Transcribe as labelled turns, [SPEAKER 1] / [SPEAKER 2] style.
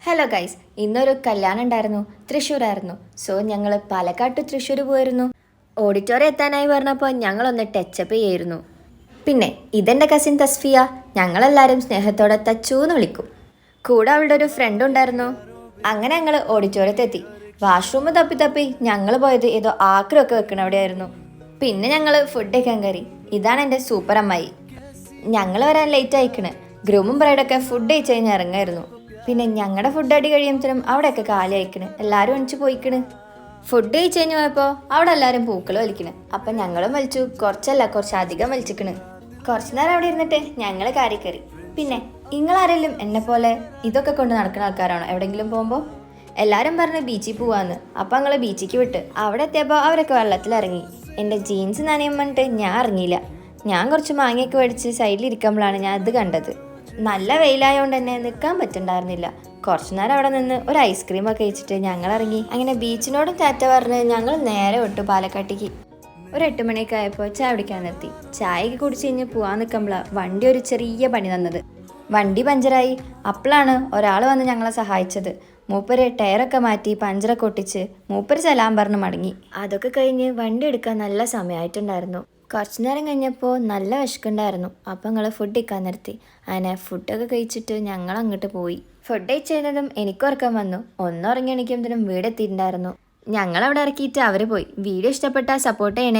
[SPEAKER 1] Hello guys, ഇന്നൊരു കല്യാണം ഉണ്ടായിരുന്നു. തൃശ്ശൂരായിരുന്നു. സോ ഞങ്ങൾ പാലക്കാട്ട് തൃശ്ശൂർ പോയിരുന്നു. ഓഡിറ്റോറിയം എത്താനായി പറഞ്ഞപ്പോൾ ഞങ്ങളൊന്ന് ടച്ചപ്പ് ചെയ്യായിരുന്നു. പിന്നെ ഇതെൻ്റെ കസിൻ തസ്ഫിയ. ഞങ്ങളെല്ലാവരും സ്നേഹത്തോടെ തച്ചൂന്ന് വിളിക്കും. കൂടെ അവളുടെ ഒരു ഫ്രണ്ട് ഉണ്ടായിരുന്നു. അങ്ങനെ ഞങ്ങൾ ഓഡിറ്റോറിയത്തെത്തി. വാഷ്റൂം തപ്പി തപ്പി ഞങ്ങൾ പോയത് ഏതോ ആക്രമൊക്കെ വെക്കണ അവിടെയായിരുന്നു. പിന്നെ ഞങ്ങൾ ഫുഡ് കഴിക്കാൻ കയറി. ഇതാണ് എൻ്റെ സൂപ്പർ അമ്മായി. ഞങ്ങൾ വരാൻ ലേറ്റ് ആയിക്കണ്. ഗ്രൂമും ബ്രൈഡൊക്കെ ഫുഡ് കഴിച്ച് കഴിഞ്ഞ് ഇറങ്ങായിരുന്നു. പിന്നെ ഞങ്ങളുടെ ഫുഡ് അടി കഴിയുമ്പോഴത്തേനും അവിടെയൊക്കെ കാലി അയക്കണ്. എല്ലാവരും ഒണിച്ച് പോയിക്കണ്. ഫുഡ് കഴിച്ച് കഴിഞ്ഞ് പോയപ്പോൾ അവിടെ എല്ലാവരും പൂക്കൾ വലിക്കണ്. അപ്പം ഞങ്ങളും വലിച്ചു. കുറച്ചല്ല, കുറച്ചധികം വലിച്ചിക്കണ്. കുറച്ച് നേരം അവിടെ ഇരുന്നിട്ട് ഞങ്ങൾ കാറി കയറി. പിന്നെ നിങ്ങളാരെങ്കിലും എന്നെ പോലെ ഇതൊക്കെ കൊണ്ട് നടക്കുന്ന ആൾക്കാരാണോ എവിടെയെങ്കിലും പോകുമ്പോൾ? എല്ലാവരും പറഞ്ഞ് ബീച്ചിൽ പോവാന്ന്. അപ്പം ഞങ്ങൾ ബീച്ചിക്ക് വിട്ട്. അവിടെ എത്തിയപ്പോൾ അവരൊക്കെ വെള്ളത്തിലിറങ്ങി. എൻ്റെ ജീൻസ് നനയാൻ പറഞ്ഞിട്ട് ഞാൻ ഇറങ്ങിയില്ല. ഞാൻ കുറച്ച് മാങ്ങയൊക്കെ മേടിച്ച് സൈഡിലിരിക്കുമ്പോഴാണ് ഞാൻ ഇത് കണ്ടത്. നല്ല വെയിലായതുകൊണ്ട് തന്നെ നിൽക്കാൻ പറ്റുന്നുണ്ടായിരുന്നില്ല. കുറച്ചു നേരം അവിടെ നിന്ന് ഒരു ഐസ്ക്രീമൊക്കെ കഴിച്ചിട്ട് ഞങ്ങൾ ഇറങ്ങി. അങ്ങനെ ബീച്ചിനോടും ടാറ്റ പറഞ്ഞ് ഞങ്ങൾ നേരെ വിട്ടു പാലക്കാട്ടേക്ക്. ഒരു 8 മണിയൊക്കെ ആയപ്പോൾ ചായ കുടിക്കാൻ നിർത്തി. ചായയൊക്കെ കുടിച്ച് കഴിഞ്ഞ് പോകാൻ നിൽക്കുമ്പോഴാണ് വണ്ടി ഒരു ചെറിയ പണി തന്നത്. വണ്ടി പഞ്ചറായി. അപ്പോഴാണ് ഒരാൾ വന്ന് ഞങ്ങളെ സഹായിച്ചത്. മൂപ്പര് ടയറൊക്കെ മാറ്റി പഞ്ചറൊക്കെ ഒട്ടിച്ച് മൂപ്പര് ചെല്ലാൻ പറഞ്ഞ് മടങ്ങി. അതൊക്കെ കഴിഞ്ഞ് വണ്ടി എടുക്കാൻ നല്ല സമയമായിട്ടുണ്ടായിരുന്നു. കുറച്ചു നേരം കഴിഞ്ഞപ്പോൾ നല്ല വിശക്കുണ്ടായിരുന്നു. അപ്പം ഞങ്ങൾ ഫുഡ് കഴിക്കാൻ നിർത്തി. അങ്ങനെ ഫുഡൊക്കെ കഴിച്ചിട്ട് ഞങ്ങൾ അങ്ങോട്ട് പോയി. ഫുഡ് കഴിച്ച് കഴിഞ്ഞതും എനിക്കുറക്കം വന്നു. ഒന്നുറങ്ങി എണീക്കുമ്പോഴത്തേനും വീടെത്തിയിട്ടുണ്ടായിരുന്നു. ഞങ്ങളവിടെ ഇറക്കിയിട്ട് അവർ പോയി. വീഡിയോ ഇഷ്ടപ്പെട്ടാൽ സപ്പോർട്ട് ചെയ്യണേ.